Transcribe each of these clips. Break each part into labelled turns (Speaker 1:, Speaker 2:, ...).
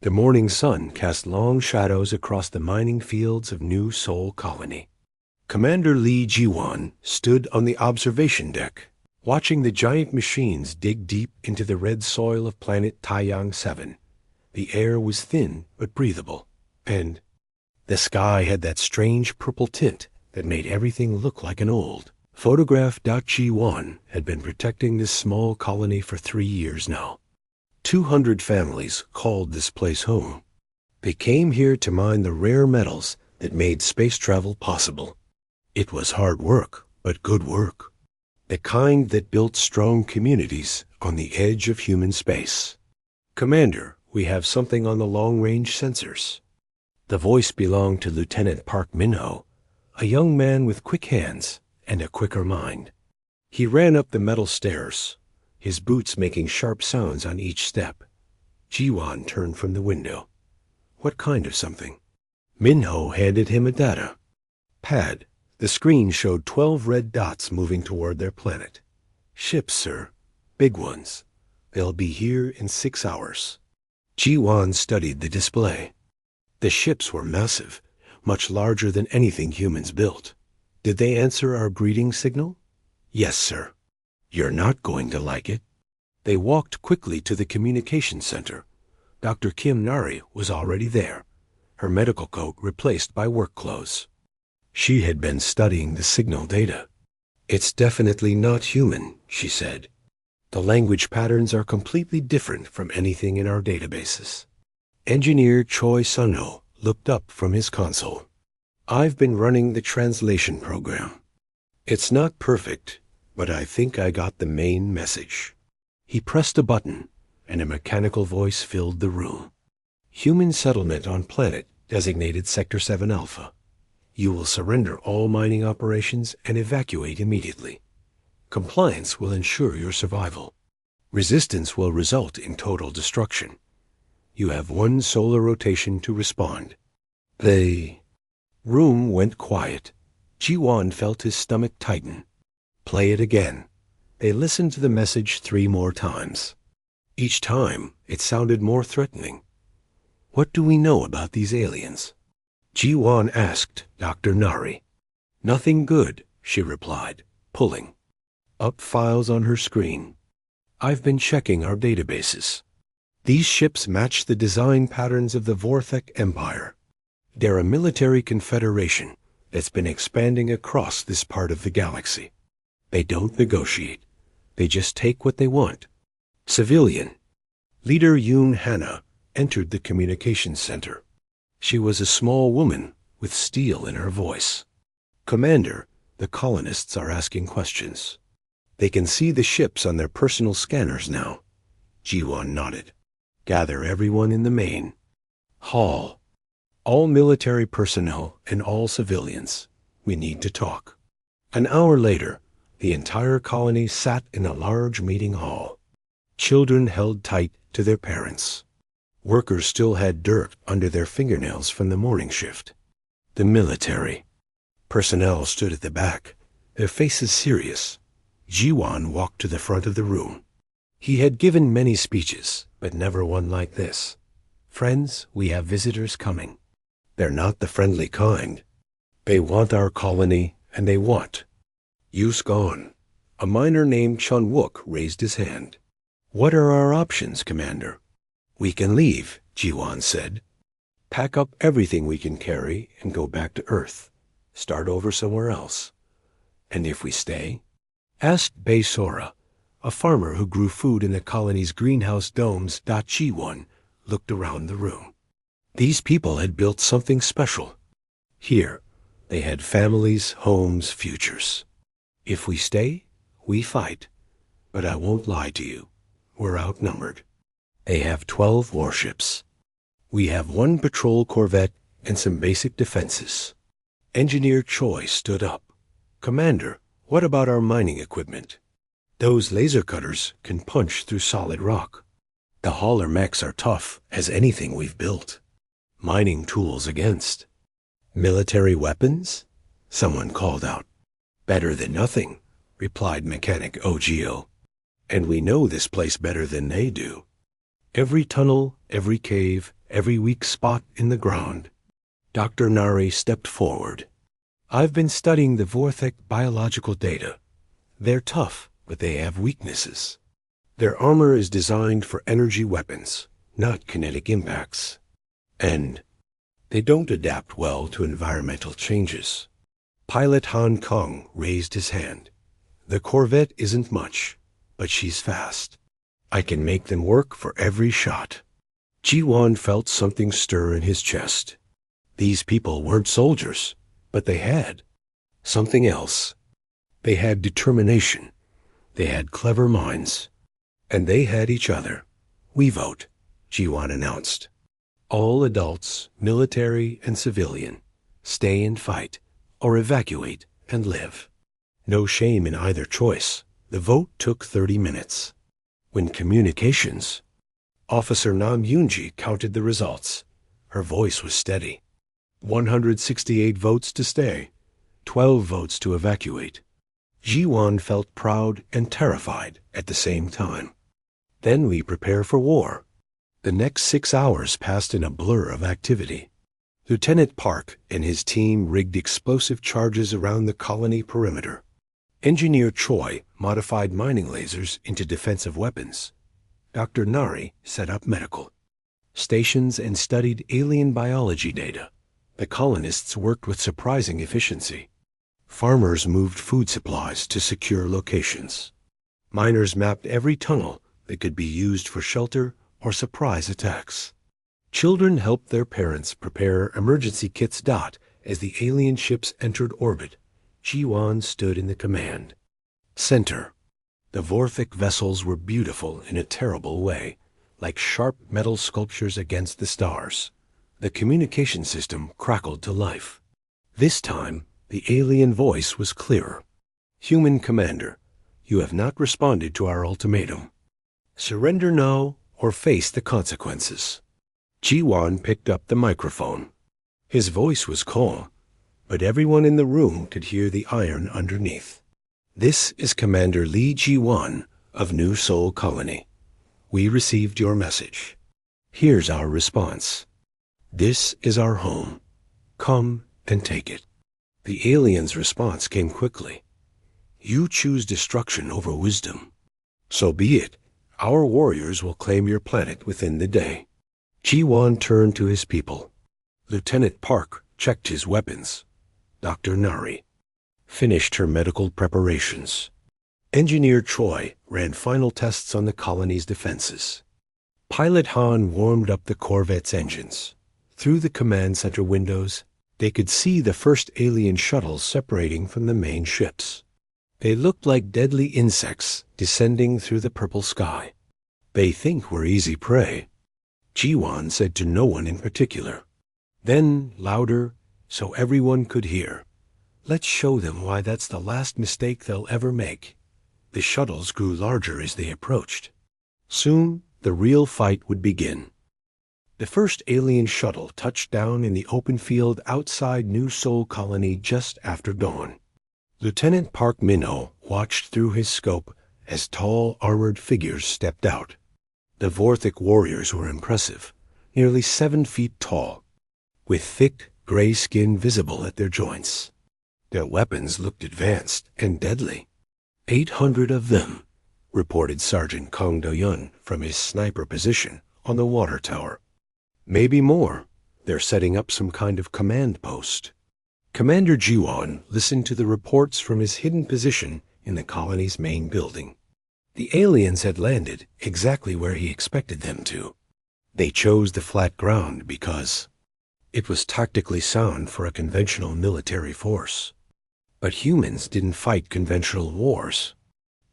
Speaker 1: The morning sun cast long shadows across the mining fields of New Seoul Colony. Commander Lee Ji-won stood on the observation deck, watching the giant machines dig deep into the red soil of planet Taiyang 7. The air was thin but breathable, and the sky had that strange purple tint that made everything look like an old photograph. Ji-won had been protecting this small colony for 3 years now. 200 families called this place home. They came here to mine the rare metals that made space travel possible. It was hard work, but good work. The kind that built strong communities on the edge of human space. Commander, we have something on the long-range sensors. The voice belonged to Lieutenant Park Min-ho, a young man with quick hands and a quicker mind. He ran up the metal stairs, his boots making sharp sounds on each step. Ji-won turned from the window. What kind of something? Min-ho handed him a data pad. The screen showed 12 red dots moving toward their planet. Ships, sir. Big ones. They'll be here in 6 hours. Ji-won studied the display. The ships were massive, much larger than anything humans built. Did they answer our greeting signal? Yes, sir. You're not going to like it. They walked quickly to the communication center. Dr. Kim Nari was already there, her medical coat replaced by work clothes. She had been studying the signal data. It's definitely not human, she said. The language patterns are completely different from anything in our databases. Engineer Choi Sun-ho looked up from his console. I've been running the translation program. It's not perfect, but I think I got the main message. He pressed a button, and a mechanical voice filled the room. Human settlement on planet designated Sector 7 Alpha. You will surrender all mining operations and evacuate immediately. Compliance will ensure your survival. Resistance will result in total destruction. You have 1 solar rotation to respond. The room went quiet. Ji-won felt his stomach tighten. Play it again. They listened to the message 3 more times. Each time, it sounded more threatening. What do we know about these aliens? Ji-won asked Dr. Nari. Nothing good, she replied, pulling up files on her screen. I've been checking our databases. These ships match the design patterns of the Vorthek Empire. They're a military confederation that's been expanding across this part of the galaxy. They don't negotiate. They just take what they want. Civilian. Leader Yoon Hana entered the communications center. She was a small woman with steel in her voice. Commander, the colonists are asking questions. They can see the ships on their personal scanners now. Ji-won nodded. Gather everyone in the main hall. All military personnel and all civilians. We need to talk. An hour later, the entire colony sat in a large meeting hall. Children held tight to their parents. Workers still had dirt under their fingernails from the morning shift. The military personnel stood at the back, their faces serious. Ji-won walked to the front of the room. He had given many speeches, but never one like this. Friends, we have visitors coming. They're not the friendly kind. They want our colony, and they want Yu's gone. A miner named Chun-wook raised his hand. What are our options, Commander? We can leave, Ji-won said. Pack up everything we can carry and go back to Earth. Start over somewhere else. And if we stay? Asked Bei Sora, a farmer who grew food in the colony's greenhouse domes. Ji-won looked around the room. These people had built something special. Here, they had families, homes, futures. If we stay, we fight. But I won't lie to you. We're outnumbered. They have 12 warships. We have 1 patrol corvette and some basic defenses. Engineer Choi stood up. Commander, what about our mining equipment? Those laser cutters can punch through solid rock. The hauler mechs are tough as anything we've built. Mining tools against. Military weapons? Someone called out. Better than nothing, replied Mechanic Ogio. And we know this place better than they do. Every tunnel, every cave, every weak spot in the ground. Dr. Nari stepped forward. I've been studying the Vorthek biological data. They're tough, but they have weaknesses. Their armor is designed for energy weapons, not kinetic impacts. And they don't adapt well to environmental changes. Pilot Han Kong raised his hand. The Corvette isn't much, but she's fast. I can make them work for every shot. Ji-Wan felt something stir in his chest. These people weren't soldiers, but they had something else. They had determination. They had clever minds. And they had each other. We vote, Ji-Wan announced. All adults, military and civilian, stay and fight, or evacuate and live. No shame in either choice. The vote took 30 minutes. When communications, Officer Nam Yunji counted the results. Her voice was steady. 168 votes to stay, 12 votes to evacuate. Ji-Wan felt proud and terrified at the same time. Then we prepare for war. The next 6 hours passed in a blur of activity. Lieutenant Park and his team rigged explosive charges around the colony perimeter. Engineer Choi modified mining lasers into defensive weapons. Dr. Nari set up medical stations and studied alien biology data. The colonists worked with surprising efficiency. Farmers moved food supplies to secure locations. Miners mapped every tunnel that could be used for shelter or surprise attacks. Children helped their parents prepare emergency kits. As the alien ships entered orbit, Ji-Wan stood in the command center. The Vorthek vessels were beautiful in a terrible way, like sharp metal sculptures against the stars. The communication system crackled to life. This time, the alien voice was clearer. Human Commander, you have not responded to our ultimatum. Surrender now or face the consequences. Ji-Wan picked up the microphone. His voice was calm, but everyone in the room could hear the iron underneath. This is Commander Lee Ji-Wan of New Sol Colony. We received your message. Here's our response. This is our home. Come and take it. The aliens' response came quickly. You choose destruction over wisdom. So be it. Our warriors will claim your planet within the day. Ji-Wan turned to his people. Lieutenant Park checked his weapons. Dr. Nari finished her medical preparations. Engineer Choi ran final tests on the colony's defenses. Pilot Han warmed up the Corvette's engines. Through the command center windows, they could see the first alien shuttles separating from the main ships. They looked like deadly insects descending through the purple sky. They think we're easy prey, Ji-Wan said to no one in particular. Then, louder, so everyone could hear. Let's show them why that's the last mistake they'll ever make. The shuttles grew larger as they approached. Soon, the real fight would begin. The first alien shuttle touched down in the open field outside New Sol Colony just after dawn. Lieutenant Park Min-ho watched through his scope as tall, armored figures stepped out. The Vorthek warriors were impressive, nearly 7 feet tall, with thick, gray skin visible at their joints. Their weapons looked advanced and deadly. 800 of them, reported Sergeant Kong Do-yun from his sniper position on the water tower. Maybe more. They're setting up some kind of command post. Commander Ji-Wan listened to the reports from his hidden position in the colony's main building. The aliens had landed exactly where he expected them to. They chose the flat ground because it was tactically sound for a conventional military force. But humans didn't fight conventional wars.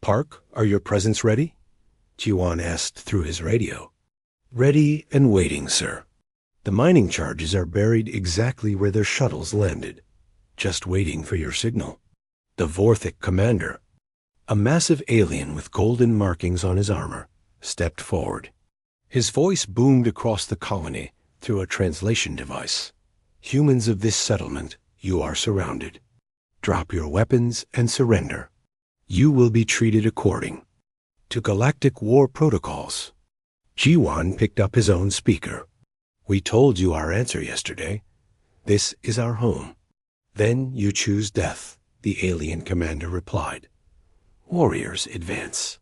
Speaker 1: Park, are your presents ready? Ji-Wan asked through his radio. Ready and waiting, sir. The mining charges are buried exactly where their shuttles landed, just waiting for your signal. The Vorthek commander, a massive alien with golden markings on his armor, stepped forward. His voice boomed across the colony through a translation device. Humans of this settlement, you are surrounded. Drop your weapons and surrender. You will be treated according to Galactic War protocols. Ji-Wan picked up his own speaker. We told you our answer yesterday. This is our home. Then you choose death, the alien commander replied. Warriors, advance.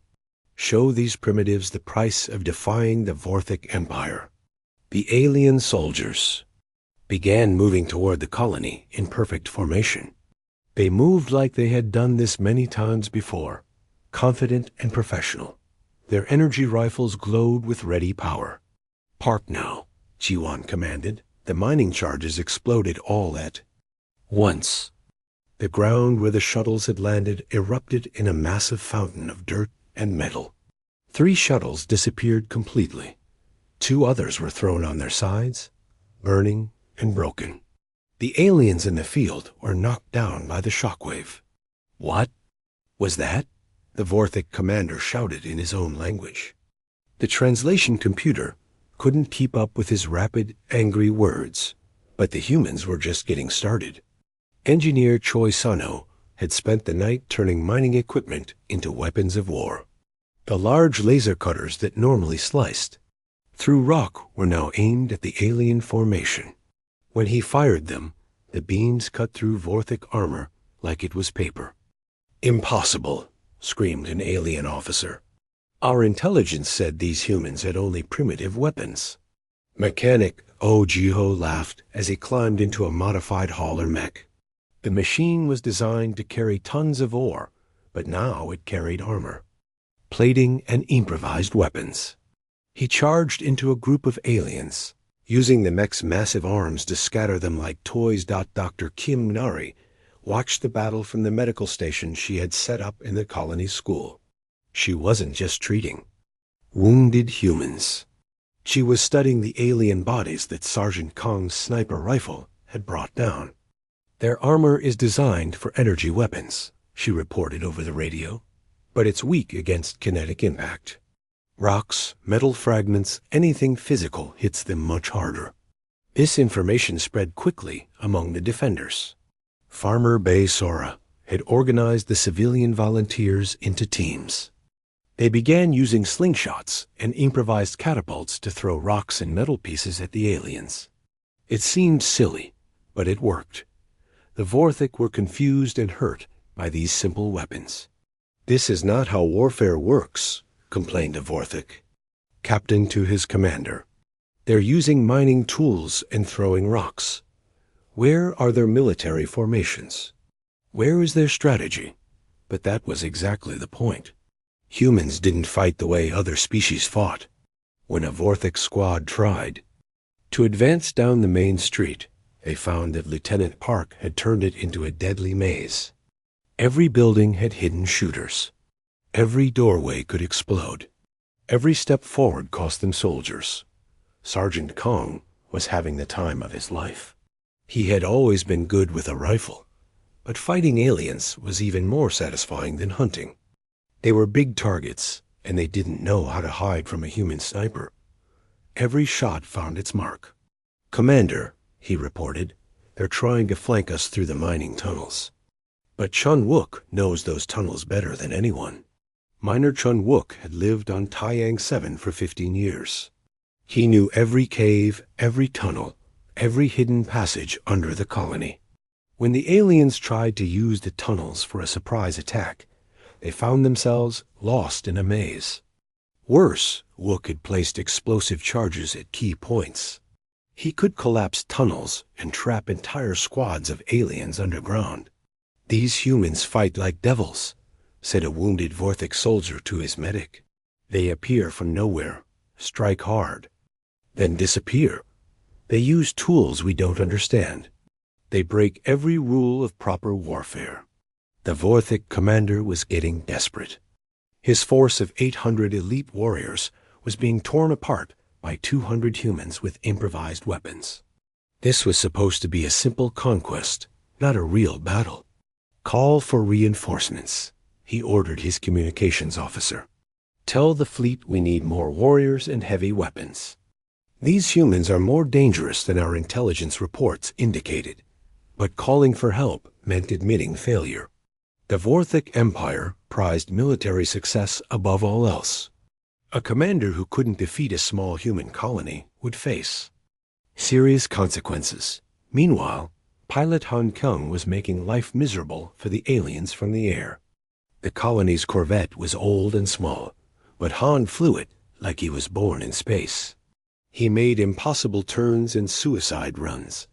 Speaker 1: Show these primitives the price of defying the Vorthic Empire. The alien soldiers began moving toward the colony in perfect formation. They moved like they had done this many times before, confident and professional. Their energy rifles glowed with ready power. Park now, G1 commanded. The mining charges exploded all at once. The ground where the shuttles had landed erupted in a massive fountain of dirt and metal. 3 shuttles disappeared completely. 2 others were thrown on their sides, burning and broken. The aliens in the field were knocked down by the shockwave. What was that? The Vorthic commander shouted in his own language. The translation computer couldn't keep up with his rapid, angry words, but the humans were just getting started. Engineer Choi Sano had spent the night turning mining equipment into weapons of war. The large laser cutters that normally sliced through rock were now aimed at the alien formation. When he fired them, the beams cut through Vorthic armor like it was paper. Impossible, screamed an alien officer. Our intelligence said these humans had only primitive weapons. Mechanic Oh Jiho laughed as he climbed into a modified hauler mech. The machine was designed to carry tons of ore, but now it carried armor, plating, and improvised weapons. He charged into a group of aliens, using the mech's massive arms to scatter them like toys. Dr. Kim Nari watched the battle from the medical station she had set up in the colony school. She wasn't just treating wounded humans. She was studying the alien bodies that Sergeant Kong's sniper rifle had brought down. Their armor is designed for energy weapons, she reported over the radio, but it's weak against kinetic impact. Rocks, metal fragments, anything physical hits them much harder. This information spread quickly among the defenders. Farmer Bay Sora had organized the civilian volunteers into teams. They began using slingshots and improvised catapults to throw rocks and metal pieces at the aliens. It seemed silly, but it worked. The Vorthic were confused and hurt by these simple weapons. This is not how warfare works, complained a Vorthic captain to his commander. They're using mining tools and throwing rocks. Where are their military formations? Where is their strategy? But that was exactly the point. Humans didn't fight the way other species fought. When a Vorthic squad tried to advance down the main street, they found that Lieutenant Park had turned it into a deadly maze. Every building had hidden shooters. Every doorway could explode. Every step forward cost them soldiers. Sergeant Kong was having the time of his life. He had always been good with a rifle, but fighting aliens was even more satisfying than hunting. They were big targets, and they didn't know how to hide from a human sniper. Every shot found its mark. Commander, he reported, they're trying to flank us through the mining tunnels. But Chun Wook knows those tunnels better than anyone. Miner Chun Wook had lived on Taiyang 7 for 15 years. He knew every cave, every tunnel, every hidden passage under the colony. When the aliens tried to use the tunnels for a surprise attack, they found themselves lost in a maze. Worse, Wook had placed explosive charges at key points. He could collapse tunnels and trap entire squads of aliens underground. These humans fight like devils, said a wounded Vorthic soldier to his medic. They appear from nowhere, strike hard, then disappear. They use tools we don't understand. They break every rule of proper warfare. The Vorthic commander was getting desperate. His force of 800 elite warriors was being torn apart by 200 humans with improvised weapons. This was supposed to be a simple conquest, not a real battle. Call for reinforcements, he ordered his communications officer. Tell the fleet we need more warriors and heavy weapons. These humans are more dangerous than our intelligence reports indicated, but calling for help meant admitting failure. The Vorthic Empire prized military success above all else. A commander who couldn't defeat a small human colony would face Serious consequences. Meanwhile, pilot Han Kyung was making life miserable for the aliens from the air. The colony's corvette was old and small, but Han flew it like he was born in space. He made impossible turns and suicide runs,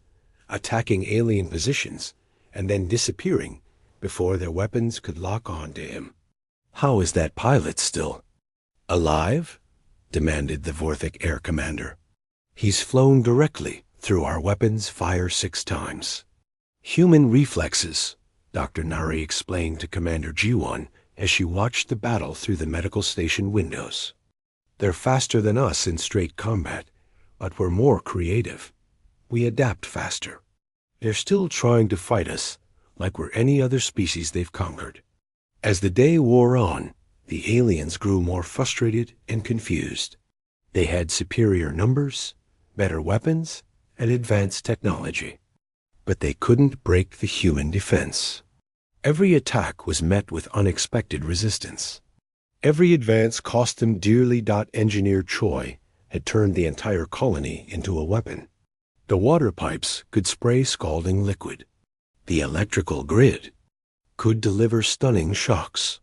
Speaker 1: attacking alien positions and then disappearing before their weapons could lock on to him. "How is that pilot still alive?" demanded the Vorthic Air Commander. "He's flown directly through our weapons fire 6 times. Human reflexes," Dr. Nari explained to Commander G1 as she watched the battle through the medical station windows. "They're faster than us in straight combat, but we're more creative. We adapt faster. They're still trying to fight us like we're any other species they've conquered." As the day wore on, the aliens grew more frustrated and confused. They had superior numbers, better weapons, and advanced technology. But they couldn't break the human defense. Every attack was met with unexpected resistance. Every advance cost them dearly. Engineer Choi had turned the entire colony into a weapon. The water pipes could spray scalding liquid. The electrical grid could deliver stunning shocks.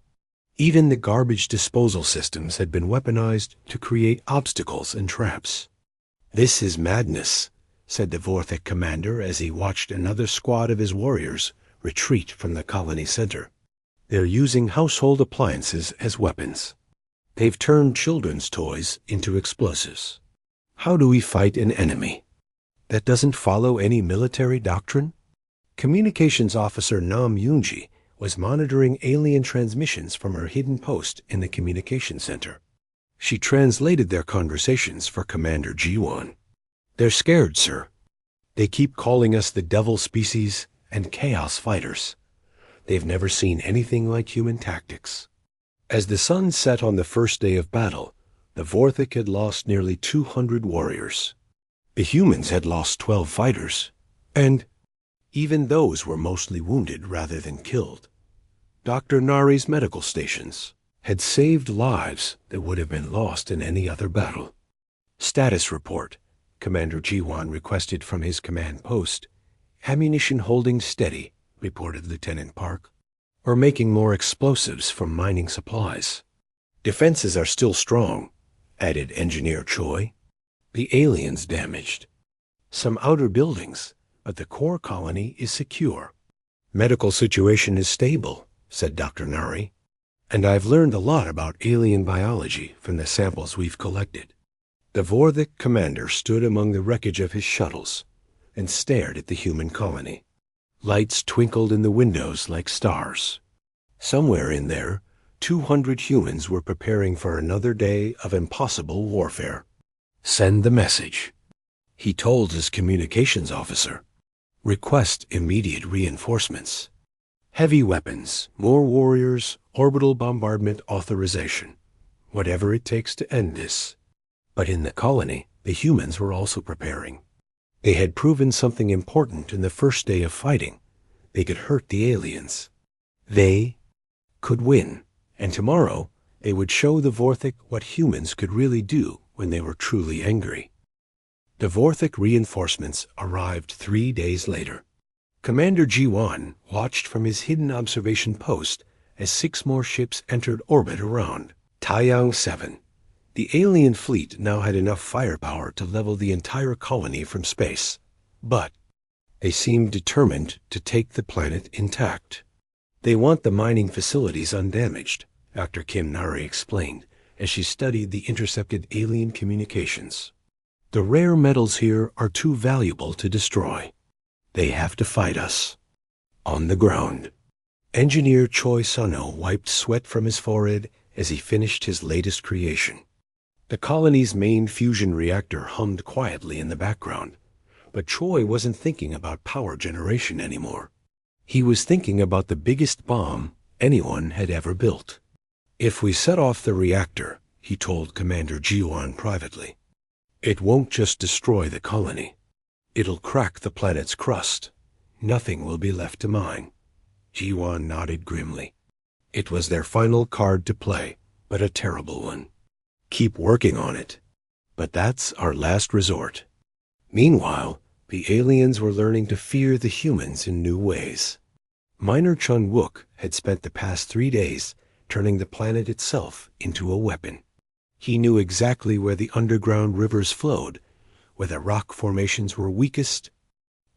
Speaker 1: Even the garbage disposal systems had been weaponized to create obstacles and traps. "This is madness," said the Vorthic commander as he watched another squad of his warriors retreat from the colony center. "They're using household appliances as weapons. They've turned children's toys into explosives. How do we fight an enemy that doesn't follow any military doctrine?" Communications officer Nam Yoonji was monitoring alien transmissions from her hidden post in the communication center. She translated their conversations for Commander G1. "They're scared, sir. They keep calling us the devil species and chaos fighters. They've never seen anything like human tactics." As the sun set on the first day of battle, the Vorthic had lost nearly 200 warriors. The humans had lost 12 fighters, and even those were mostly wounded rather than killed. Dr. Nari's medical stations had saved lives that would have been lost in any other battle. "Status report," Commander G1 requested from his command post. "Ammunition holding steady," reported Lieutenant Park. "We're making more explosives from mining supplies." "Defenses are still strong," added Engineer Choi. "The aliens damaged some outer buildings, but the core colony is secure." "Medical situation is stable," said Dr. Nari. "And I've learned a lot about alien biology from the samples we've collected." The Vorthic commander stood among the wreckage of his shuttles and stared at the human colony. Lights twinkled in the windows like stars. Somewhere in there, 200 humans were preparing for another day of impossible warfare. "Send the message," he told his communications officer. "Request immediate reinforcements. Heavy weapons, more warriors, orbital bombardment authorization. Whatever it takes to end this." But in the colony, the humans were also preparing. They had proven something important in the first day of fighting. They could hurt the aliens. They could win. And tomorrow, they would show the Vorthic what humans could really do when they were truly angry. The Vorthic reinforcements arrived 3 days later. Commander G1 watched from his hidden observation post as 6 more ships entered orbit around Taiyang 7. The alien fleet now had enough firepower to level the entire colony from space, but they seemed determined to take the planet intact. "They want the mining facilities undamaged," Dr. Kim Nari explained as she studied the intercepted alien communications. "The rare metals here are too valuable to destroy. They have to fight us." On the ground, Engineer Choi Sano wiped sweat from his forehead as he finished his latest creation. The colony's main fusion reactor hummed quietly in the background, but Choi wasn't thinking about power generation anymore. He was thinking about the biggest bomb anyone had ever built. "If we set off the reactor," he told Commander Jiwan privately, "it won't just destroy the colony. It'll crack the planet's crust. Nothing will be left to mine." Jiwan nodded grimly. It was their final card to play, but a terrible one. "Keep working on it. But that's our last resort." Meanwhile, The aliens were learning to fear the humans in new ways. Miner Chun Wook had spent the past 3 days turning the planet itself into a weapon. He knew exactly where the underground rivers flowed, where the rock formations were weakest,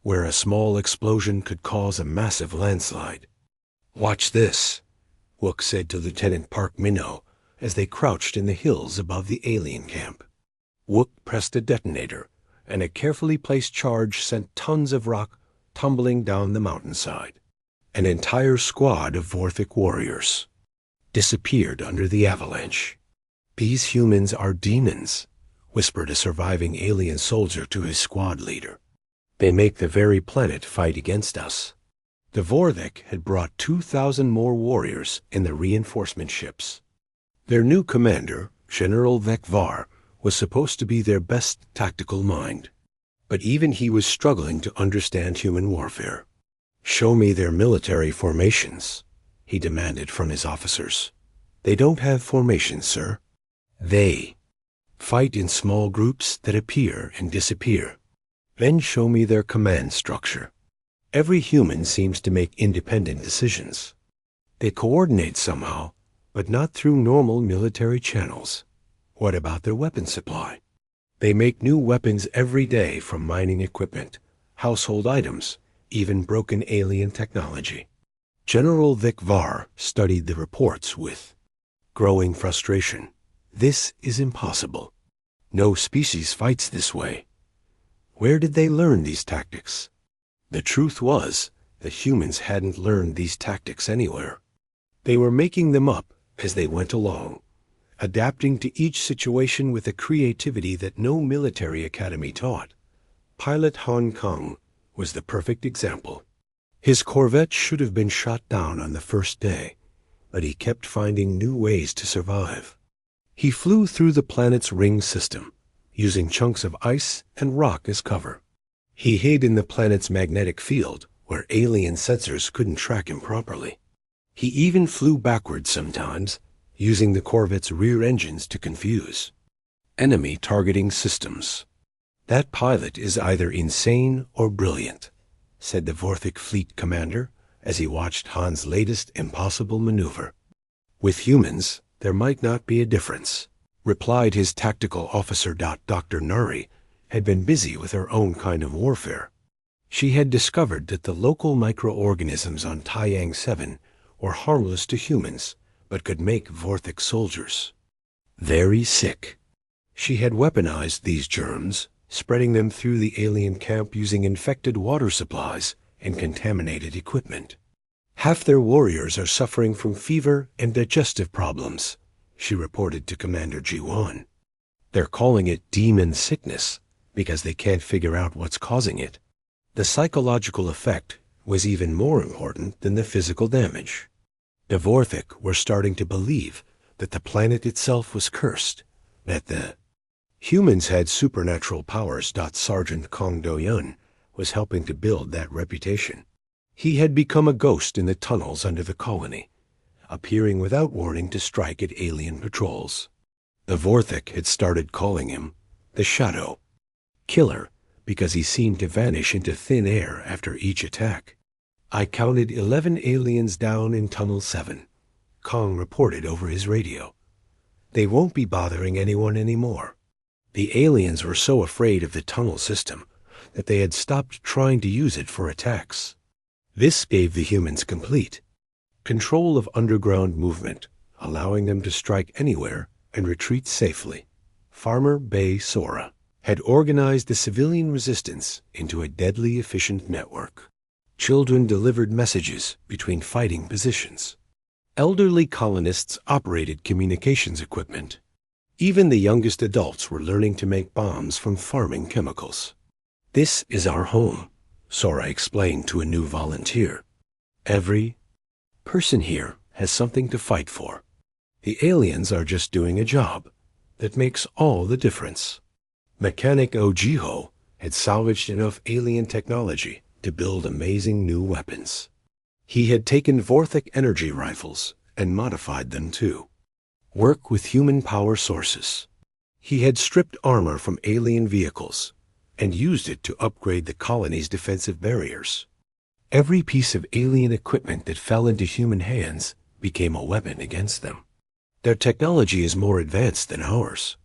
Speaker 1: where a small explosion could cause a massive landslide. "Watch this," Wook said to Lieutenant Park Minnow as they crouched in the hills above the alien camp. Wook pressed a detonator, and a carefully placed charge sent tons of rock tumbling down the mountainside. An entire squad of Vorthic warriors disappeared under the avalanche. "These humans are demons," whispered a surviving alien soldier to his squad leader. "They make the very planet fight against us." The Vorthic had brought 2,000 more warriors in the reinforcement ships. Their new commander, General Vec Var, was supposed to be their best tactical mind. But even he was struggling to understand human warfare. "Show me their military formations," he demanded from his officers. "They don't have formations, sir. They fight in small groups that appear and disappear. Then show me their command structure. Every human seems to make independent decisions. They coordinate somehow, but not through normal military channels. What about their weapon supply? They make new weapons every day from mining equipment, household items, even broken alien technology." General Vic Var studied the reports with growing frustration. This is impossible. No species fights this way. Where did they learn these tactics? The truth was that humans hadn't learned these tactics anywhere. They were making them up as they went along, adapting to each situation with a creativity that no military academy taught. Pilot Han Kang was the perfect example. His corvette should have been shot down on the first day, but he kept finding new ways to survive. He flew through the planet's ring system, using chunks of ice and rock as cover. He hid in the planet's magnetic field, where alien sensors couldn't track him properly. He even flew backwards sometimes, using the corvette's rear engines to confuse enemy targeting systems. "That pilot is either insane or brilliant," said the Vorthic fleet commander as he watched Han's latest impossible maneuver. "With humans, there might not be a difference," replied his tactical officer. Dr. Nuri had been busy with her own kind of warfare. She had discovered that the local microorganisms on Taiyang 7 were harmless to humans, but could make Vorthic soldiers very sick. She had weaponized these germs, spreading them through the alien camp using infected water supplies and contaminated equipment. "Half their warriors are suffering from fever and digestive problems," she reported to Commander Ji-won. "They're calling it demon sickness because they can't figure out what's causing it." The psychological effect was even more important than the physical damage. The Vorthic were starting to believe that the planet itself was cursed, that the humans had supernatural powers. Sergeant Kong Do-yun was helping to build that reputation. He had become a ghost in the tunnels under the colony, appearing without warning to strike at alien patrols. The Vorthic had started calling him the Shadow Killer because he seemed to vanish into thin air after each attack. "I counted 11 aliens down in Tunnel 7, Kong reported over his radio. "They won't be bothering anyone anymore." The aliens were so afraid of the tunnel system that they had stopped trying to use it for attacks. This gave the humans complete control of underground movement, allowing them to strike anywhere and retreat safely. Farmer Bay Sora had organized the civilian resistance into a deadly efficient network. Children delivered messages between fighting positions. Elderly colonists operated communications equipment. Even the youngest adults were learning to make bombs from farming chemicals. "This is our home," Sora explained to a new volunteer. "Every person here has something to fight for. The aliens are just doing a job that makes all the difference." Mechanic Ojiho had salvaged enough alien technology to build amazing new weapons. He had taken Vorthic energy rifles and modified them too. Work with human power sources. He had stripped armor from alien vehicles, and used it to upgrade the colony's defensive barriers. Every piece of alien equipment that fell into human hands became a weapon against them. Their technology is more advanced than ours,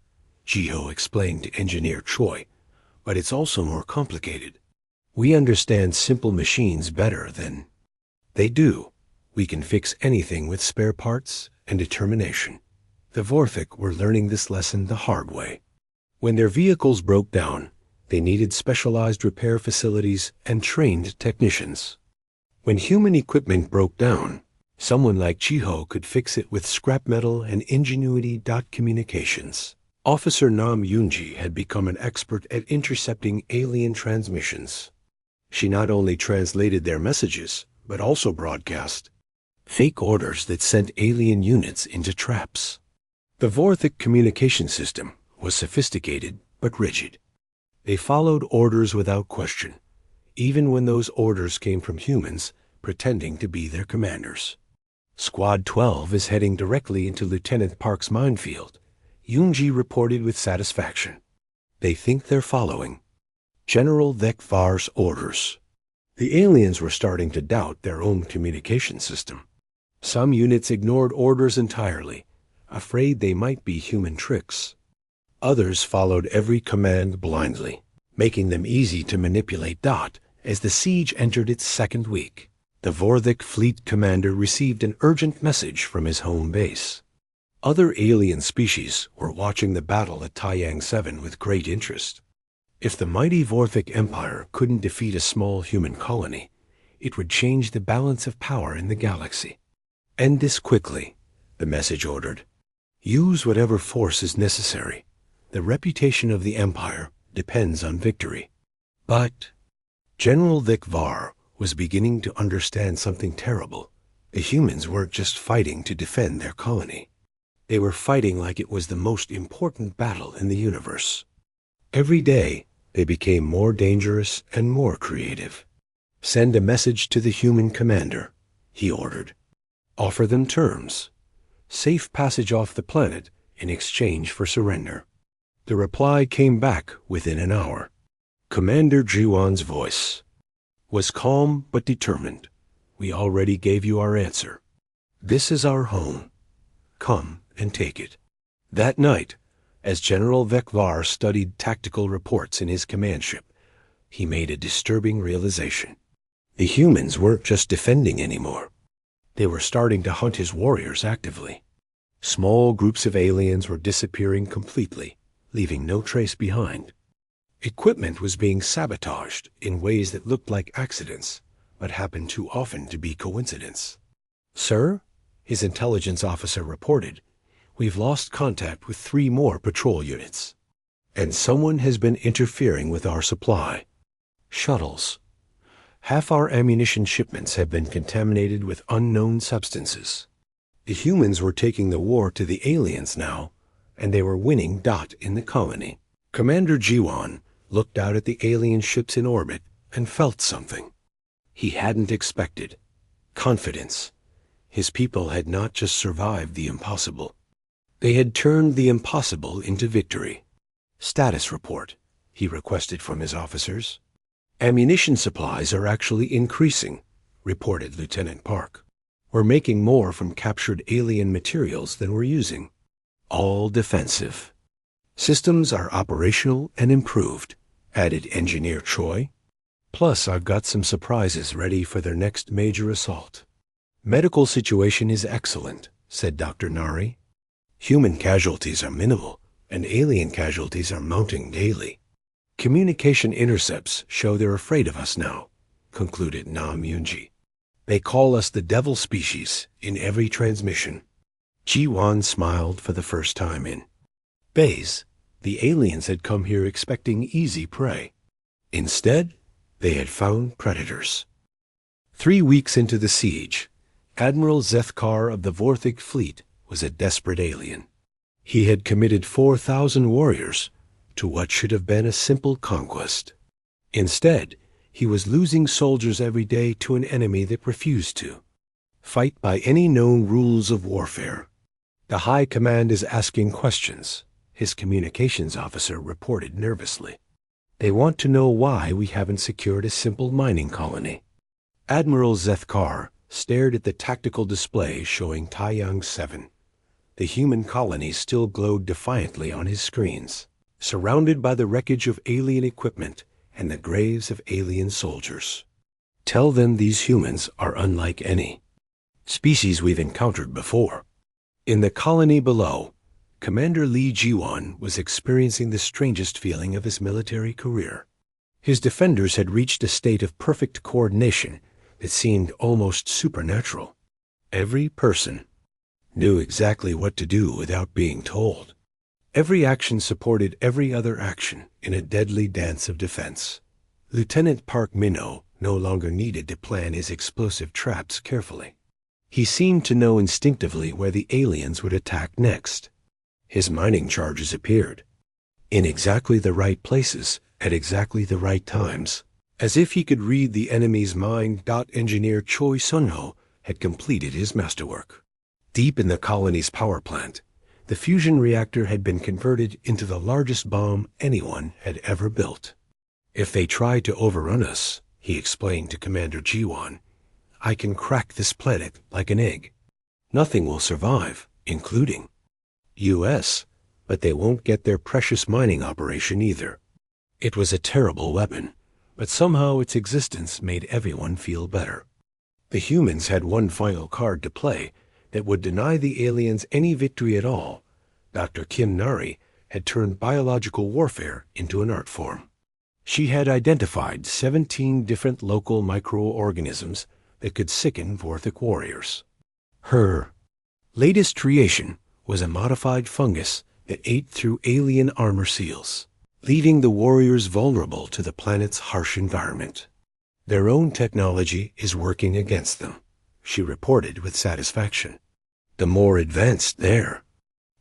Speaker 1: Jiho explained to Engineer Choi, but it's also more complicated. We understand simple machines better than they do. We can fix anything with spare parts and determination. The Vorthik were learning this lesson the hard way. When their vehicles broke down, they needed specialized repair facilities and trained technicians. When human equipment broke down, someone like Chiho could fix it with scrap metal and ingenuity. Communications. Officer Nam Yunji had become an expert at intercepting alien transmissions. She not only translated their messages, but also broadcast fake orders that sent alien units into traps. The Vorthik communication system was sophisticated but rigid. They followed orders without question, even when those orders came from humans pretending to be their commanders. Squad 12 is heading directly into Lieutenant Park's minefield, Yunji reported with satisfaction. They think they're following General Vekvar's orders. The aliens were starting to doubt their own communication system. Some units ignored orders entirely, afraid they might be human tricks. Others followed every command blindly, making them easy to manipulate. As the siege entered its second week, the Vorthik fleet commander received an urgent message from his home base. Other alien species were watching the battle at Taiyang 7 with great interest. If the mighty Vorthik Empire couldn't defeat a small human colony, it would change the balance of power in the galaxy. End this quickly, the message ordered. Use whatever force is necessary. The reputation of the Empire depends on victory. But General Vekvar was beginning to understand something terrible. The humans weren't just fighting to defend their colony. They were fighting like it was the most important battle in the universe. Every day, they became more dangerous and more creative. Send a message to the human commander, he ordered. Offer them terms. Safe passage off the planet in exchange for surrender. The reply came back within an hour. Commander Jiwan's voice was calm but determined. We already gave you our answer. This is our home. Come and take it. That night, as General Vekvar studied tactical reports in his command ship, he made a disturbing realization. The humans weren't just defending anymore. They were starting to hunt his warriors actively. Small groups of aliens were disappearing completely, leaving no trace behind. Equipment was being sabotaged in ways that looked like accidents, but happened too often to be coincidence. Sir, his intelligence officer reported, we've lost contact with 3 more patrol units. And someone has been interfering with our supply. Shuttles. Half our ammunition shipments have been contaminated with unknown substances. The humans were taking the war to the aliens now, and they were winning. In the colony. Commander Jiwan looked out at the alien ships in orbit and felt something he hadn't expected. Confidence. His people had not just survived the impossible. They had turned the impossible into victory. Status report, he requested from his officers. Ammunition supplies are actually increasing, reported Lieutenant Park. We're making more from captured alien materials than we're using. All defensive. Systems are operational and improved, added Engineer Choi. Plus, I've got some surprises ready for their next major assault. Medical situation is excellent, said Dr. Nari. Human casualties are minimal, and alien casualties are mounting daily. Communication intercepts show they're afraid of us now, concluded Nam Yunji. They call us the devil species in every transmission. Jiwan smiled for the first time in days. The aliens had come here expecting easy prey. Instead, they had found predators. 3 weeks into the siege, Admiral Zethkar of the Vorthik fleet was a desperate alien. He had committed 4,000 warriors to what should have been a simple conquest. Instead, he was losing soldiers every day to an enemy that refused to fight by any known rules of warfare. The High Command is asking questions, his communications officer reported nervously. They want to know why we haven't secured a simple mining colony. Admiral Zethkar stared at the tactical display showing Taiyang 7. The human colony still glowed defiantly on his screens, surrounded by the wreckage of alien equipment and the graves of alien soldiers. Tell them these humans are unlike any species we've encountered before. In the colony below, Commander Lee Jiwan was experiencing the strangest feeling of his military career. His defenders had reached a state of perfect coordination that seemed almost supernatural. Every person knew exactly what to do without being told. Every action supported every other action in a deadly dance of defense. Lieutenant Park Minho no longer needed to plan his explosive traps carefully. He seemed to know instinctively where the aliens would attack next. His mining charges appeared in exactly the right places at exactly the right times, as if he could read the enemy's mind. Engineer Choi Sun-ho had completed his masterwork. Deep in the colony's power plant, the fusion reactor had been converted into the largest bomb anyone had ever built. If they try to overrun us, he explained to Commander Jiwan, I can crack this planet like an egg. Nothing will survive, including U.S., but they won't get their precious mining operation either. It was a terrible weapon, but somehow its existence made everyone feel better. The humans had one final card to play that would deny the aliens any victory at all. Dr. Kim Nari had turned biological warfare into an art form. She had identified 17 different local microorganisms that could sicken Vorthic warriors. Her latest creation was a modified fungus that ate through alien armor seals, leaving the warriors vulnerable to the planet's harsh environment. Their own technology is working against them, she reported with satisfaction. The more advanced their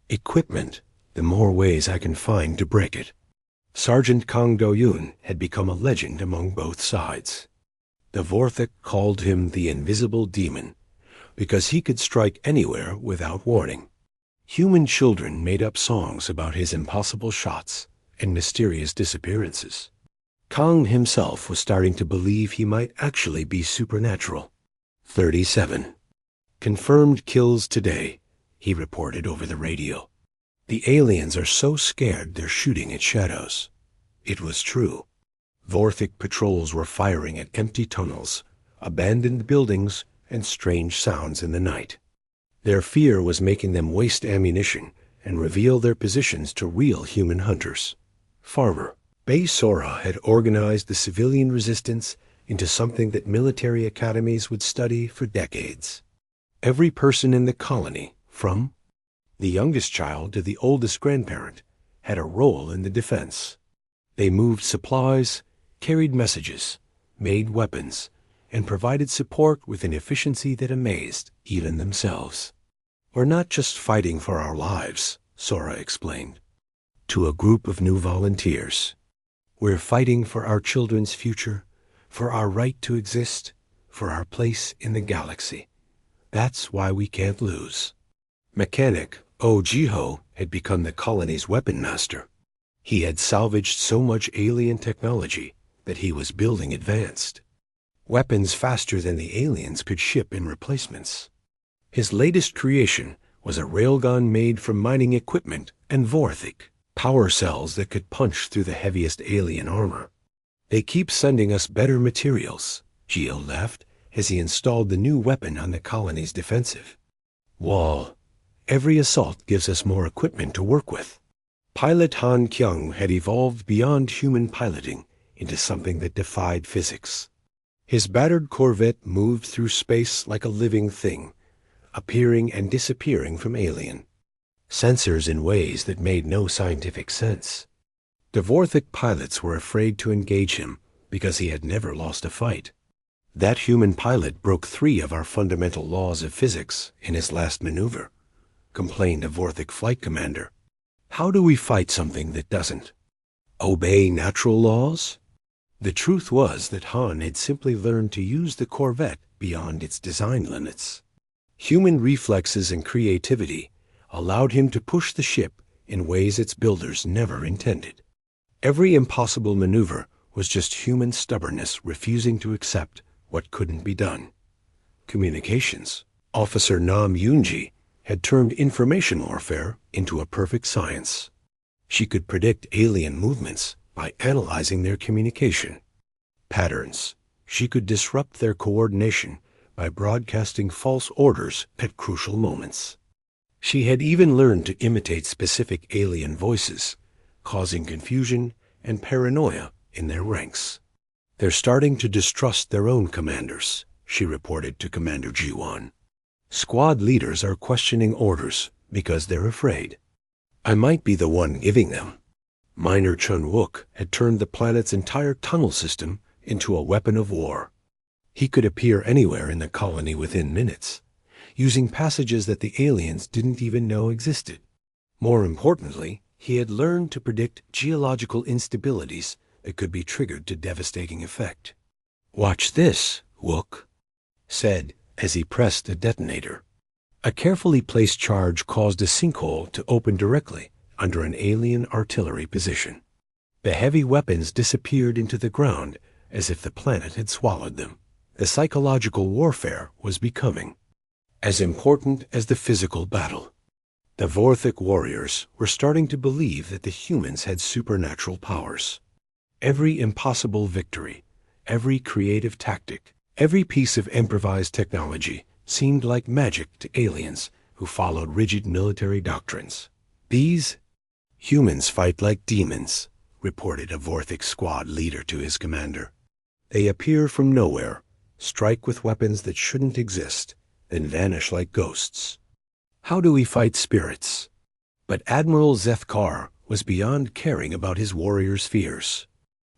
Speaker 1: equipment, the more ways I can find to break it. Sergeant Kang Do-yoon had become a legend among both sides. The Vorthic called him the Invisible Demon because he could strike anywhere without warning. Human children made up songs about his impossible shots and mysterious disappearances. Kang himself was starting to believe he might actually be supernatural. 37. Confirmed kills today, he reported over the radio. The aliens are so scared they're shooting at shadows. It was true. Vorthic patrols were firing at empty tunnels, abandoned buildings, and strange sounds in the night. Their fear was making them waste ammunition and reveal their positions to real human hunters. Farmer Bay Sora had organized the civilian resistance into something that military academies would study for decades. Every person in the colony, from the youngest child to the oldest grandparent, had a role in the defense. They moved supplies, carried messages, made weapons, and provided support with an efficiency that amazed even themselves. We're not just fighting for our lives, Sora explained to a group of new volunteers. We're fighting for our children's future, for our right to exist, for our place in the galaxy. That's why we can't lose. Mechanic Oh Jiho had become the colony's weapon master. He had salvaged so much alien technology that he was building advanced weapons faster than the aliens could ship in replacements. His latest creation was a railgun made from mining equipment and Vorthic power cells that could punch through the heaviest alien armor. They keep sending us better materials, Gio laughed as he installed the new weapon on the colony's defensive wall. Every assault gives us more equipment to work with. Pilot Han Kyung had evolved beyond human piloting into something that defied physics. His battered Corvette moved through space like a living thing, appearing and disappearing from alien sensors in ways that made no scientific sense. Dvorthic pilots were afraid to engage him because he had never lost a fight. That human pilot broke 3 of our fundamental laws of physics in his last maneuver, complained a Vorthic flight commander. How do we fight something that doesn't obey natural laws? The truth was that Han had simply learned to use the Corvette beyond its design limits. Human reflexes and creativity allowed him to push the ship in ways its builders never intended. Every impossible maneuver was just human stubbornness refusing to accept what couldn't be done. Communications. Officer Nam Yoonji had turned information warfare into a perfect science. She could predict alien movements by analyzing their communication patterns. She could disrupt their coordination by broadcasting false orders at crucial moments. She had even learned to imitate specific alien voices, causing confusion and paranoia in their ranks. "They're starting to distrust their own commanders," she reported to Commander Ji-won. "Squad leaders are questioning orders because they're afraid. I might be the one giving them." Miner Chun-wook had turned the planet's entire tunnel system into a weapon of war. He could appear anywhere in the colony within minutes, using passages that the aliens didn't even know existed. More importantly, he had learned to predict geological instabilities that could be triggered to devastating effect. "Watch this, Wook," said as he pressed a detonator. A carefully placed charge caused a sinkhole to open directly under an alien artillery position. The heavy weapons disappeared into the ground as if the planet had swallowed them. The psychological warfare was becoming as important as the physical battle. The Vorthic warriors were starting to believe that the humans had supernatural powers. Every impossible victory, every creative tactic, every piece of improvised technology seemed like magic to aliens who followed rigid military doctrines. "These humans fight like demons," reported a Vorthic squad leader to his commander. "They appear from nowhere, strike with weapons that shouldn't exist, then vanish like ghosts. How do we fight spirits?" But Admiral Zethkar was beyond caring about his warriors' fears.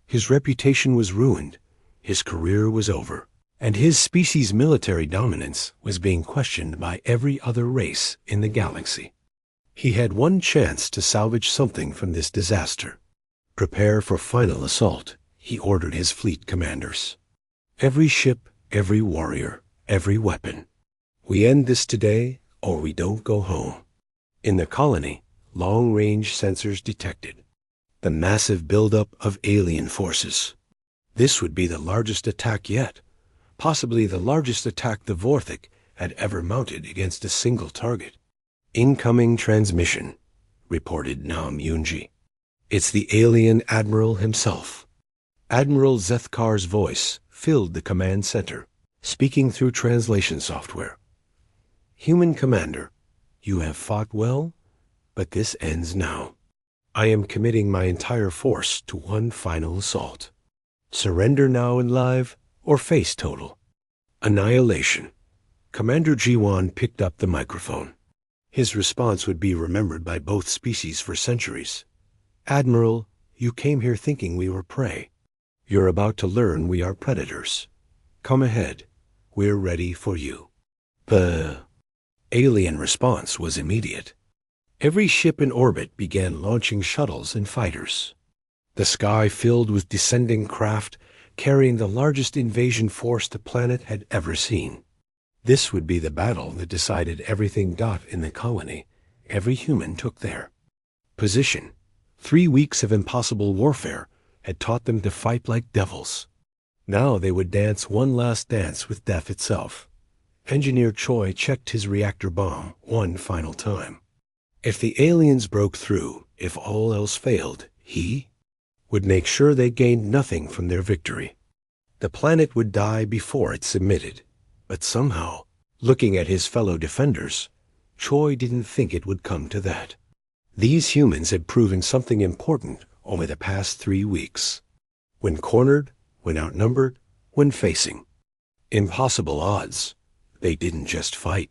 Speaker 1: His reputation was ruined, his career was over, and his species' military dominance was being questioned by every other race in the galaxy. He had one chance to salvage something from this disaster. "Prepare for final assault," he ordered his fleet commanders. "Every ship, every warrior, every weapon. We end this today, or we don't go home." In the colony, long-range sensors detected the massive buildup of alien forces. This would be the largest attack yet, possibly the largest attack the Vorthic had ever mounted against a single target. "Incoming transmission," reported Nam Yoonji. "It's the alien admiral himself." Admiral Zethkar's voice filled the command center, speaking through translation software. "Human commander, you have fought well, but this ends now. I am committing my entire force to one final assault. Surrender now and live, or face total annihilation." Commander Ji-won picked up the microphone. His response would be remembered by both species for centuries. "Admiral, you came here thinking we were prey. You're about to learn we are predators. Come ahead. We're ready for you." The alien response was immediate. Every ship in orbit began launching shuttles and fighters. The sky filled with descending craft carrying the largest invasion force the planet had ever seen. This would be the battle that decided everything. In the colony, every human took their position. 3 weeks of impossible warfare had taught them to fight like devils. Now they would dance one last dance with death itself. Engineer Choi checked his reactor bomb one final time. If the aliens broke through, if all else failed, he would make sure they gained nothing from their victory. The planet would die before it submitted. But somehow, looking at his fellow defenders, Choi didn't think it would come to that. These humans had proven something important over the past 3 weeks. When cornered, when outnumbered, when facing impossible odds, they didn't just fight.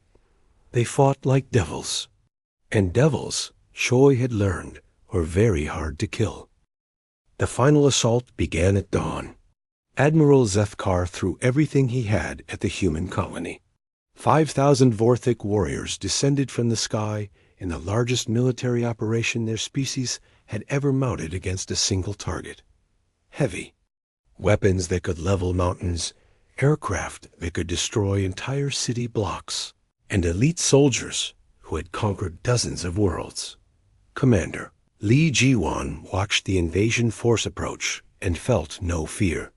Speaker 1: They fought like devils. And devils, Choi had learned, were very hard to kill. The final assault began at dawn. Admiral Zethkar threw everything he had at the human colony. 5,000 Vorthic warriors descended from the sky in the largest military operation their species had ever mounted against a single target. Heavy weapons that could level mountains, aircraft that could destroy entire city blocks, and elite soldiers who had conquered dozens of worlds. "Commander, Li Jiwan watched the invasion force approach and felt no fear.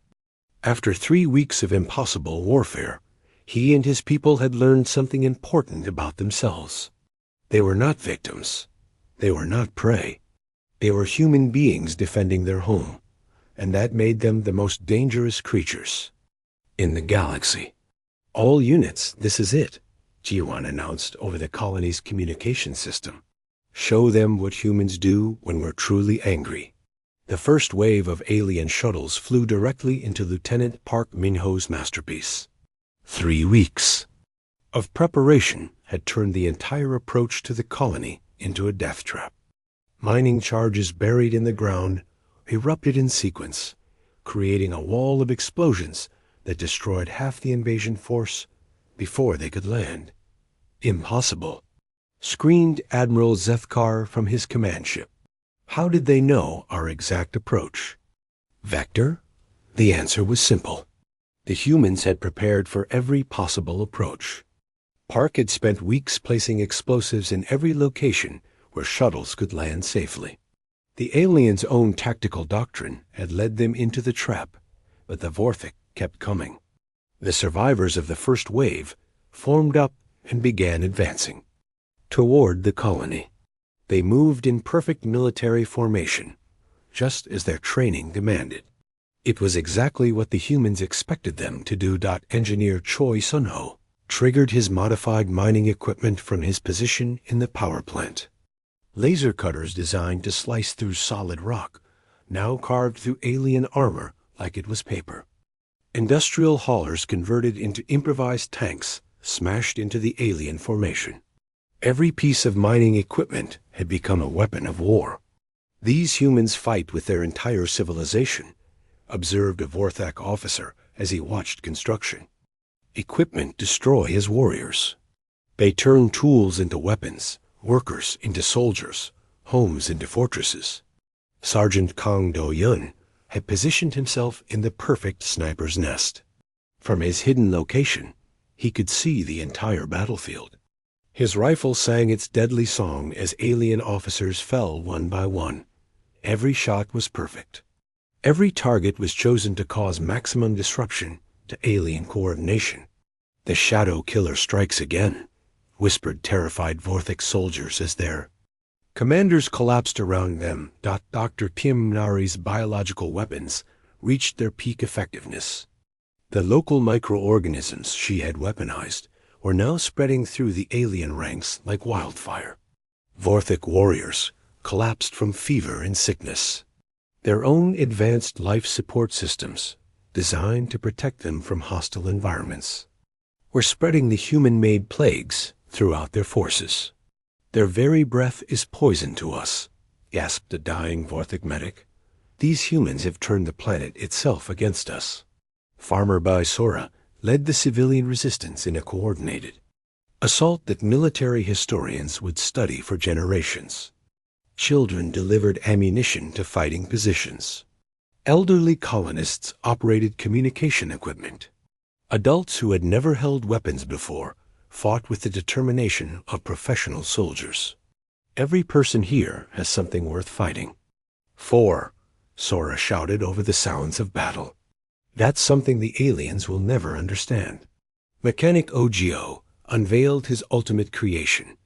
Speaker 1: After 3 weeks of impossible warfare, he and his people had learned something important about themselves. They were not victims. They were not prey. They were human beings defending their home, and that made them the most dangerous creatures in the galaxy. All units, this is it, Jiwan announced over the colony's communication system. Show them what humans do when we're truly angry. The first wave of alien shuttles flew directly into Lieutenant Park Minho's masterpiece. 3 weeks of preparation had turned the entire approach to the colony into a death trap. Mining charges buried in the ground erupted in sequence, creating a wall of explosions that destroyed half the invasion force before they could land. Impossible, screamed Admiral Zethkar from his command ship. How did they know our exact approach? Vector? The answer was simple. The humans had prepared for every possible approach. Park had spent weeks placing explosives in every location where shuttles could land safely. The aliens' own tactical doctrine had led them into the trap, but the Vorthik kept coming. The survivors of the first wave formed up and began advancing toward the colony. They moved in perfect military formation, just as their training demanded. It was exactly what the humans expected them to do. Engineer Choi Sun-ho triggered his modified mining equipment from his position in the power plant. Laser cutters designed to slice through solid rock, now carved through alien armor like it was paper. Industrial haulers converted into improvised tanks smashed into the alien formation. Every piece of mining equipment had become a weapon of war. These humans fight with their entire civilization, observed a Vorthak officer as he watched construction. Equipment destroy as warriors. They turn tools into weapons, workers into soldiers, homes into fortresses. Sergeant Kang Do-yun had positioned himself in the perfect sniper's nest. From his hidden location, he could see the entire battlefield. His rifle sang its deadly song as alien officers fell one by one. Every shot was perfect. Every target was chosen to cause maximum disruption to alien coordination. "The Shadow Killer strikes again," whispered terrified Vorthik soldiers as their commanders collapsed around them. Dr. Kim Nari's biological weapons reached their peak effectiveness. The local microorganisms she had weaponized were now spreading through the alien ranks like wildfire. Vorthik warriors collapsed from fever and sickness. Their own advanced life support systems, designed to protect them from hostile environments, were spreading the human-made plagues throughout their forces. "Their very breath is poison to us," gasped a dying Vorthik medic. "These humans have turned the planet itself against us." Farmer Bai Sora led the civilian resistance in a coordinated assault that military historians would study for generations. Children delivered ammunition to fighting positions. Elderly colonists operated communication equipment. Adults who had never held weapons before fought with the determination of professional soldiers. "Every person here has something worth fighting." "4," Sora shouted over the sounds of battle. "That's something the aliens will never understand." Mechanic Ogio unveiled his ultimate creation.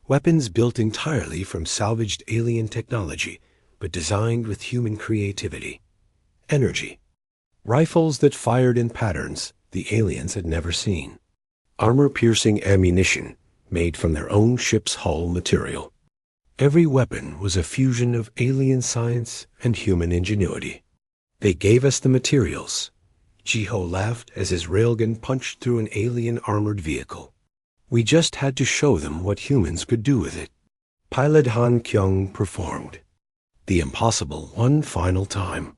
Speaker 1: Weapons built entirely from salvaged alien technology, but designed with human creativity. Energy. Rifles that fired in patterns the aliens had never seen. Armor-piercing ammunition made from their own ship's hull material. Every weapon was a fusion of alien science and human ingenuity. "They gave us the materials." Jiho laughed as his railgun punched through an alien armored vehicle. "We just had to show them what humans could do with it." Pilot Han Kyung performed the impossible one final time.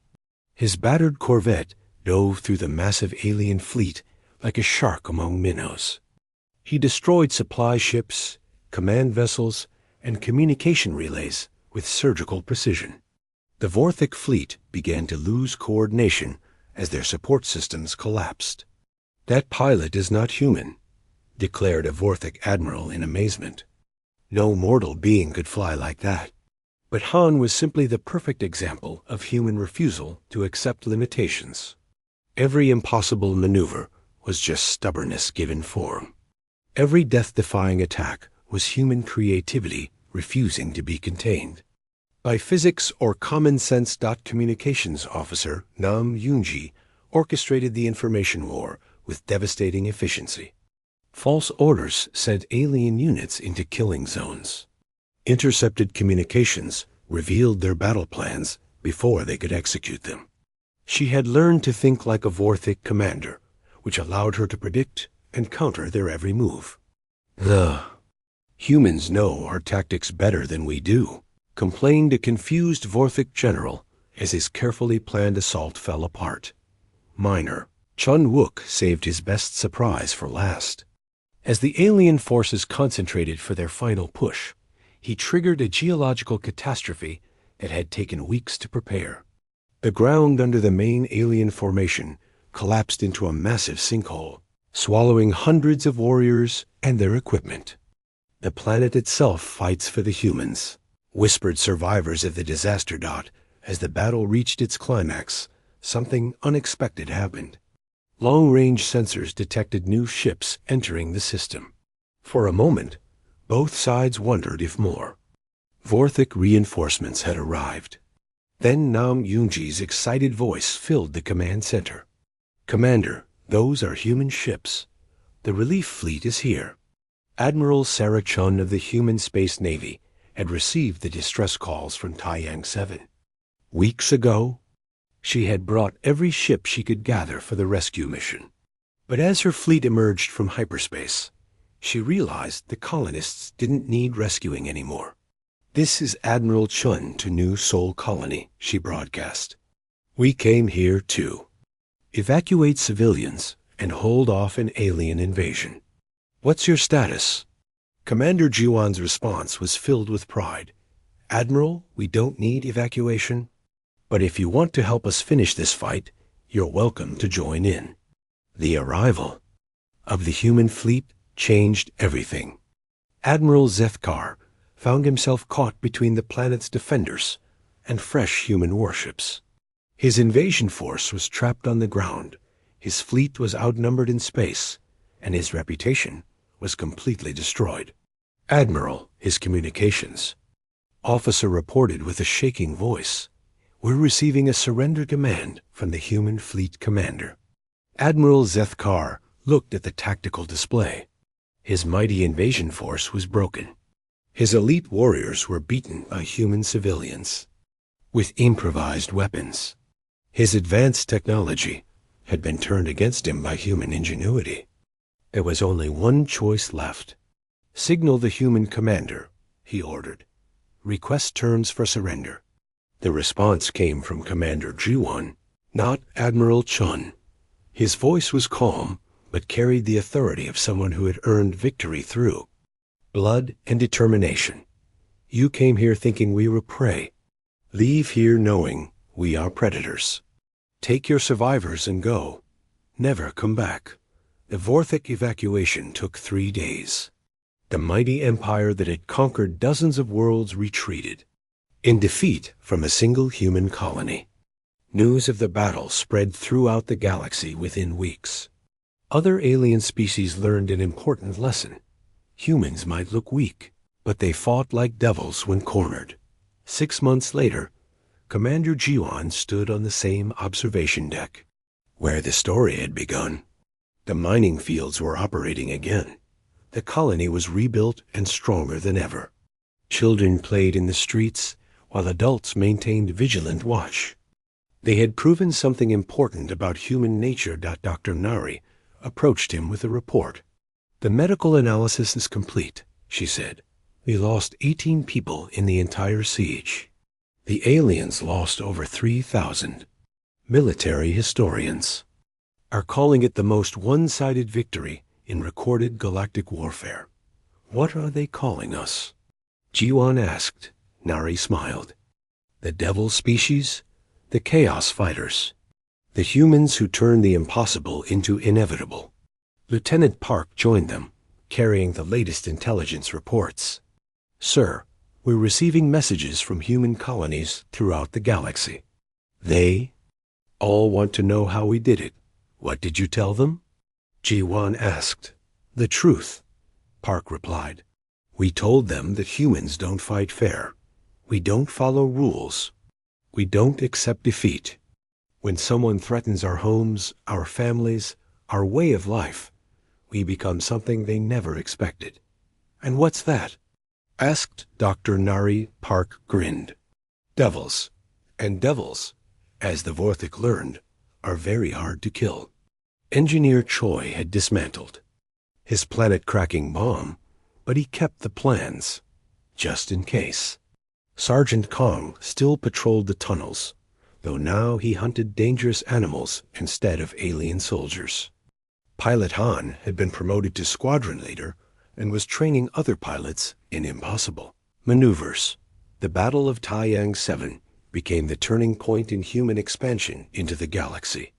Speaker 1: His battered Corvette dove through the massive alien fleet like a shark among minnows. He destroyed supply ships, command vessels, and communication relays with surgical precision. The Vorthik fleet began to lose coordination as their support systems collapsed. "That pilot is not human," declared a Vorthik admiral in amazement. "No mortal being could fly like that." But Han was simply the perfect example of human refusal to accept limitations. Every impossible maneuver was just stubbornness given form. Every death-defying attack was human creativity refusing to be contained. By physics or common sense. Communications officer Nam Yoonji orchestrated the information war with devastating efficiency. False orders sent alien units into killing zones. Intercepted communications revealed their battle plans before they could execute them. She had learned to think like a Vorthic commander, which allowed her to predict and counter their every move. The humans know our tactics better than we do, complained a confused Vorthic general as his carefully planned assault fell apart. Minor Chun Wook saved his best surprise for last. As the alien forces concentrated for their final push, he triggered a geological catastrophe that had taken weeks to prepare. The ground under the main alien formation collapsed into a massive sinkhole, swallowing hundreds of warriors and their equipment. The planet itself fights for the humans, whispered survivors of the disaster. As the battle reached its climax, something unexpected happened. Long-range sensors detected new ships entering the system. For a moment, both sides wondered if more Vorthic reinforcements had arrived. Then Nam Yoonji's excited voice filled the command center. "Commander, those are human ships. The relief fleet is here." Admiral Sarah Chun of the Human Space Navy had received the distress calls from Taiyang 7. Weeks ago, she had brought every ship she could gather for the rescue mission. But as her fleet emerged from hyperspace, she realized the colonists didn't need rescuing anymore. "This is Admiral Chun to New Sol Colony," she broadcast. "We came here to evacuate civilians and hold off an alien invasion. What's your status?" Commander Jiwan's response was filled with pride. "Admiral, we don't need evacuation. But if you want to help us finish this fight, you're welcome to join in." The arrival of the human fleet changed everything. Admiral Zethkar found himself caught between the planet's defenders and fresh human warships. His invasion force was trapped on the ground, his fleet was outnumbered in space, and his reputation was completely destroyed. "Admiral," his communications officer reported with a shaking voice, "we're receiving a surrender command from the human fleet commander." Admiral Zethkar looked at the tactical display. His mighty invasion force was broken. His elite warriors were beaten by human civilians with improvised weapons. His advanced technology had been turned against him by human ingenuity. There was only one choice left. "Signal the human commander," he ordered. "Request terms for surrender." The response came from Commander Jiwan, not Admiral Chun. His voice was calm, but carried the authority of someone who had earned victory through blood and determination. "You came here thinking we were prey. Leave here knowing we are predators. Take your survivors and go. Never come back." The Vorthic evacuation took 3 days. The mighty empire that had conquered dozens of worlds retreated, in defeat from a single human colony. News of the battle spread throughout the galaxy within weeks. Other alien species learned an important lesson. Humans might look weak, but they fought like devils when cornered. 6 months later, Commander Jiwan stood on the same observation deck, where the story had begun. The mining fields were operating again. The colony was rebuilt and stronger than ever. Children played in the streets, while adults maintained vigilant watch. They had proven something important about human nature. Dr. Nari approached him with a report. "The medical analysis is complete," she said. "We lost 18 people in the entire siege. The aliens lost over 3,000. Military historians are calling it the most one-sided victory in recorded galactic warfare." "What are they calling us?" Jiwan asked. Nari smiled. "The devil species, the chaos fighters, the humans who turn the impossible into inevitable." Lieutenant Park joined them, carrying the latest intelligence reports. "Sir, were receiving messages from human colonies throughout the galaxy. They all want to know how we did it. What did you tell them? G1 asked. The truth, Park replied. We told them that humans don't fight fair. We don't follow rules. We don't accept defeat. When someone threatens our homes, our families, our way of life, we become something they never expected. And what's that? Asked Dr. Nari. Park grinned. Devils. And devils, as the Vorthik learned, are very hard to kill. Engineer Choi had dismantled his planet-cracking bomb, but he kept the plans, just in case. Sergeant Kong still patrolled the tunnels, though now he hunted dangerous animals instead of alien soldiers. Pilot Han had been promoted to squadron leader and was training other pilots in impossible maneuvers. The Battle of Taiyang 7 became the turning point in human expansion into the galaxy.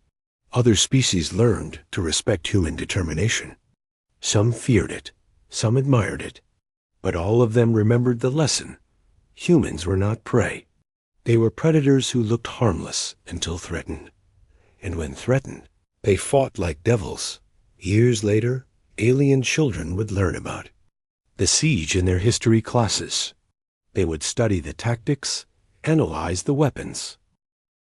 Speaker 1: Other species learned to respect human determination. Some feared it, some admired it, but all of them remembered the lesson. Humans were not prey. They were predators who looked harmless until threatened. And when threatened, they fought like devils. Years later, alien children would learn about the siege in their history classes. They would study the tactics, analyze the weapons,